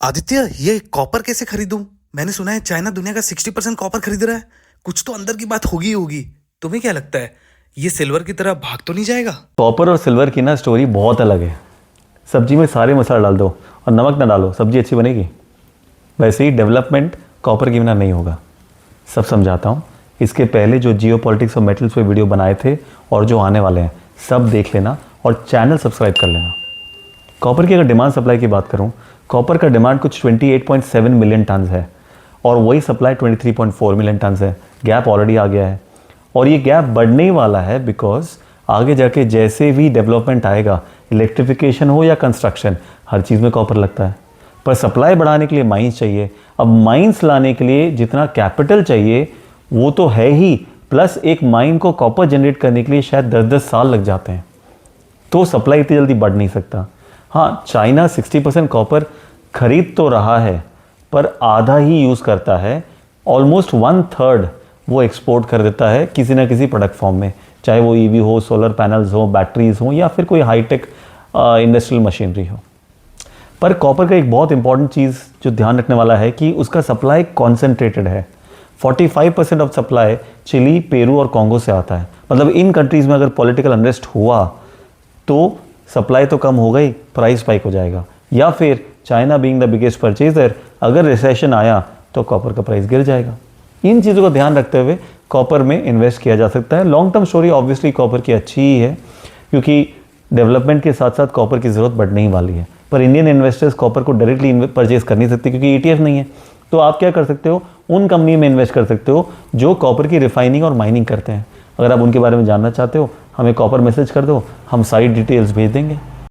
आदित्य, ये कॉपर कैसे खरीदूं? मैंने सुना है चाइना दुनिया का 60% कॉपर खरीद रहा है। कुछ तो अंदर की बात होगी ही होगी। तुम्हें क्या लगता है, ये सिल्वर की तरह भाग तो नहीं जाएगा? कॉपर और सिल्वर की ना स्टोरी बहुत अलग है। सब्जी में सारे मसाला डाल दो और नमक ना डालो, सब्जी अच्छी बनेगी। वैसे ही डेवलपमेंट कॉपर के बिना नहीं होगा। सब समझाता हूँ। इसके पहले जो जियो पॉलिटिक्स और मेटल्स पे वीडियो बनाए थे और जो आने वाले हैं, सब देख लेना और चैनल सब्सक्राइब कर लेना। कॉपर की अगर डिमांड सप्लाई की बात करूँ, कॉपर का डिमांड कुछ 28.7 मिलियन टन है और वही सप्लाई 23.4 मिलियन टन है। गैप ऑलरेडी आ गया है और ये गैप बढ़ने ही वाला है बिकॉज आगे जाके जैसे भी डेवलपमेंट आएगा, इलेक्ट्रिफिकेशन हो या कंस्ट्रक्शन, हर चीज़ में कॉपर लगता है। पर सप्लाई बढ़ाने के लिए माइंस चाहिए। अब माइंस लाने के लिए जितना कैपिटल चाहिए वो तो है ही, प्लस एक माइन को कॉपर जनरेट करने के लिए शायद 10-10 साल लग जाते हैं। तो सप्लाई इतनी जल्दी बढ़ नहीं सकता। हाँ, चाइना 60% कॉपर खरीद तो रहा है पर आधा ही यूज़ करता है। ऑलमोस्ट 1/3 वो एक्सपोर्ट कर देता है किसी ना किसी प्रोडक्ट फॉर्म में, चाहे वो ईवी हो, सोलर पैनल्स हो, बैटरीज हो या फिर कोई हाईटेक इंडस्ट्रियल मशीनरी हो। पर कॉपर का एक बहुत इंपॉर्टेंट चीज़ जो ध्यान रखने वाला है कि उसका सप्लाई कॉन्सेंट्रेटेड है। 45% ऑफ सप्लाई चिली, पेरू और कॉन्गो से आता है। मतलब इन कंट्रीज़ में अगर पॉलिटिकल अनरेस्ट हुआ तो सप्लाई तो कम हो गई, प्राइस स्पाइक हो जाएगा। या फिर China being the biggest purchaser, अगर रिसेशन आया तो कॉपर का प्राइस गिर जाएगा। इन चीज़ों को ध्यान रखते हुए कॉपर में इन्वेस्ट किया जा सकता है। Long term story obviously copper की अच्छी ही है क्योंकि डेवलपमेंट के साथ साथ कॉपर की ज़रूरत बढ़ने ही वाली है। पर इंडियन इन्वेस्टर्स कॉपर को डायरेक्टली परचेज कर नहीं सकते क्योंकि ETF नहीं है। तो आप क्या कर सकते हो, उन कंपनी में इन्वेस्ट कर सकते हो जो कॉपर की रिफाइनिंग और माइनिंग करते हैं। अगर आप उनके बारे में जानना चाहते हो, हमें कॉपर मैसेज कर दो, हम सारी डिटेल्स भेज देंगे।